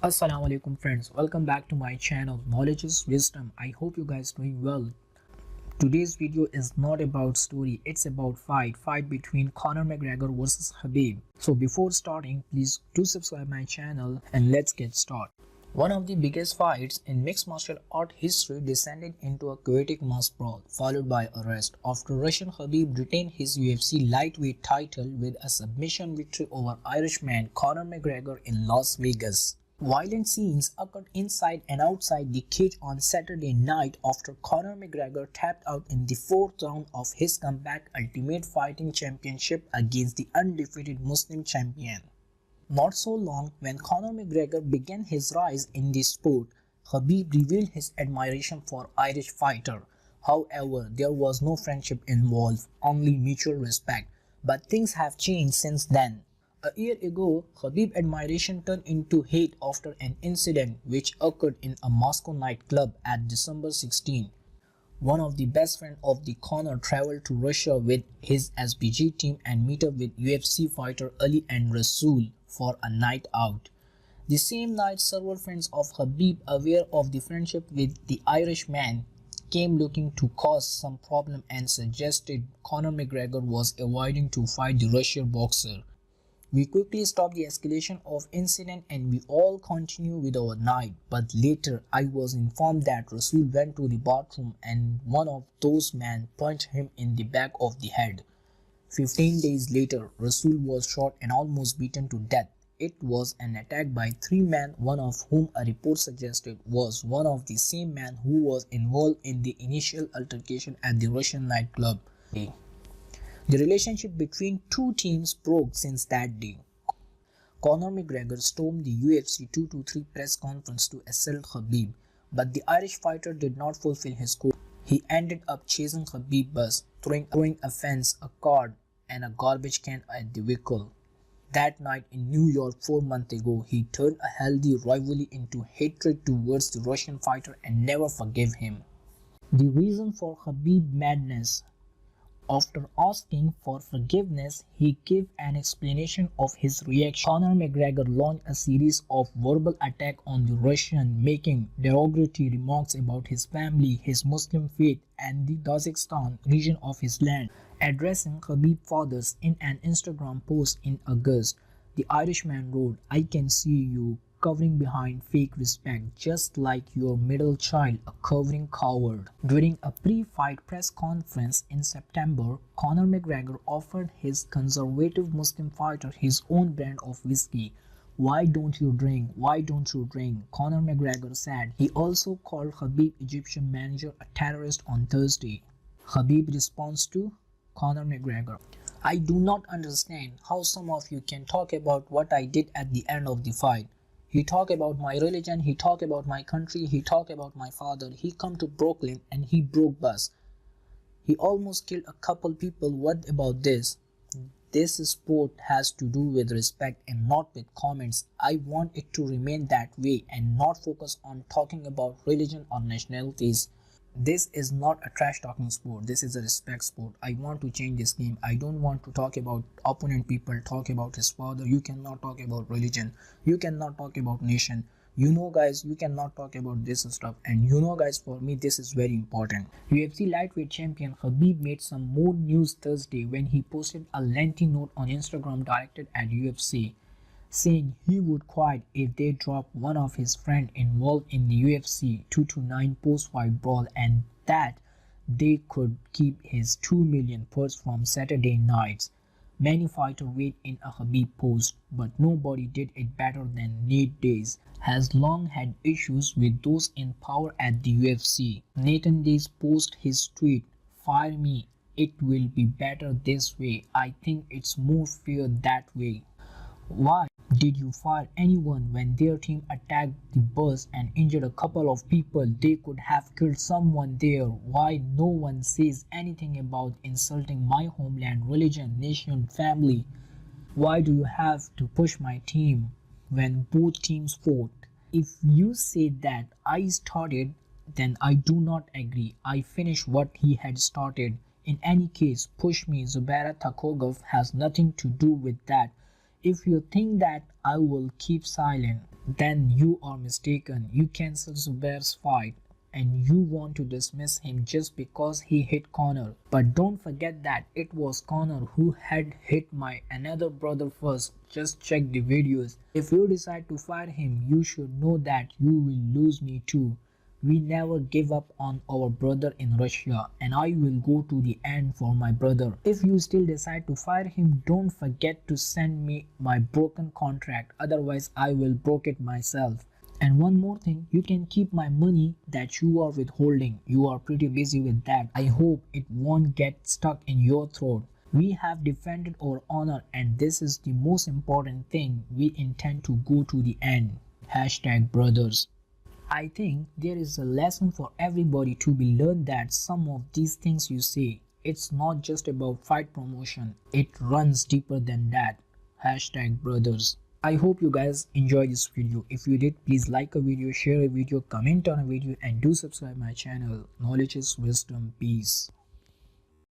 Assalamu alaikum friends, welcome back to my channel Knowledge is Wisdom. I hope you guys doing well. Today's video is not about story, it's about fight between Conor McGregor versus Khabib. So before starting, please do subscribe my channel and let's get started. One of the biggest fights in mixed martial art history descended into a chaotic mass brawl, followed by arrest after Russian Khabib retained his UFC lightweight title with a submission victory over Irishman Conor McGregor in Las Vegas. Violent scenes occurred inside and outside the cage on Saturday night after Conor McGregor tapped out in the fourth round of his comeback Ultimate Fighting Championship against the undefeated Muslim champion. Not so long when Conor McGregor began his rise in the sport, Khabib revealed his admiration for Irish fighter. However, there was no friendship involved, only mutual respect. But things have changed since then. A year ago, Khabib's admiration turned into hate after an incident which occurred in a Moscow nightclub at December 16. One of the best friends of the Conor traveled to Russia with his SBG team and met up with UFC fighter Ali and Rasul for a night out. The same night, several friends of Khabib, aware of the friendship with the Irishman, came looking to cause some problem and suggested Conor McGregor was avoiding to fight the Russian boxer. We quickly stopped the escalation of incident and we all continued with our night, but later I was informed that Rasul went to the bathroom and one of those men punched him in the back of the head. 15 days later, Rasul was shot and almost beaten to death. It was an attack by three men, one of whom a report suggested was one of the same men who was involved in the initial altercation at the Russian nightclub. The relationship between two teams broke since that day. Conor McGregor stormed the UFC 223 press conference to assault Khabib, but the Irish fighter did not fulfill his quota. He ended up chasing Khabib's bus, throwing a fence, a car, and a garbage can at the vehicle. That night in New York 4 months ago, he turned a healthy rivalry into hatred towards the Russian fighter and never forgave him. The reason for Khabib's madness. After asking for forgiveness, he gave an explanation of his reaction. Conor McGregor launched a series of verbal attacks on the Russian, making derogatory remarks about his family, his Muslim faith, and the Dagestan region of his land. Addressing Khabib's fathers in an Instagram post in August, the Irishman wrote, "I can see you covering behind fake respect, just like your middle child, a cowering coward." During a pre-fight press conference in September, Conor McGregor offered his conservative Muslim fighter his own brand of whiskey. "Why don't you drink? Why don't you drink?" Conor McGregor said. He also called Khabib Egyptian manager a terrorist on Thursday. Khabib responds to Conor McGregor, "I do not understand how some of you can talk about what I did at the end of the fight. He talk about my religion, he talk about my country, he talk about my father. He come to Brooklyn and he broke bus. He almost killed a couple people. What about this? This sport has to do with respect and not with comments. I want it to remain that way and not focus on talking about religion or nationalities. This is not a trash talking sport. This is a respect sport. I want to change this game. I don't want to talk about opponent people, talk about his father. You cannot talk about religion. You cannot talk about nation. You know guys, you cannot talk about this stuff. And you know guys, for me this is very important." UFC lightweight champion Khabib made some more news Thursday when he posted a lengthy note on Instagram directed at UFC, saying he would quit if they dropped one of his friends involved in the UFC 229 post-fight brawl and that they could keep his $2 million purse from Saturday nights. Many fighters weighed in a Khabib post, but nobody did it better than Nate Diaz, has long had issues with those in power at the UFC. Nathan Diaz posted his tweet, "Fire me, it will be better this way. I think it's more fair that way. Why did you fire anyone when their team attacked the bus and injured a couple of people? They could have killed someone there. Why no one says anything about insulting my homeland, religion, nation, family? Why do you have to push my team when both teams fought? If you say that I started, then I do not agree. I finished what he had started. In any case, push me. Zubaira Takogov has nothing to do with that. If you think that I will keep silent, then you are mistaken. You cancel Zubair's fight and you want to dismiss him just because he hit Conor. But don't forget that it was Conor who had hit my another brother first. Just check the videos. If you decide to fight him, you should know that you will lose me too. We never give up on our brother in Russia, and I will go to the end for my brother. If you still decide to fight him, don't forget to send me my broken contract, otherwise I will break it myself. And one more thing, you can keep my money that you are withholding. You are pretty busy with that. I hope it won't get stuck in your throat. We have defended our honor, and this is the most important thing. We intend to go to the end. Hashtag brothers. I think there is a lesson for everybody to be learned that some of these things you say, it's not just about fight promotion. It runs deeper than that. Hashtag brothers. I hope you guys enjoyed this video. If you did, please like a video, share a video, comment on a video, and do subscribe my channel. Knowledge is wisdom. Peace.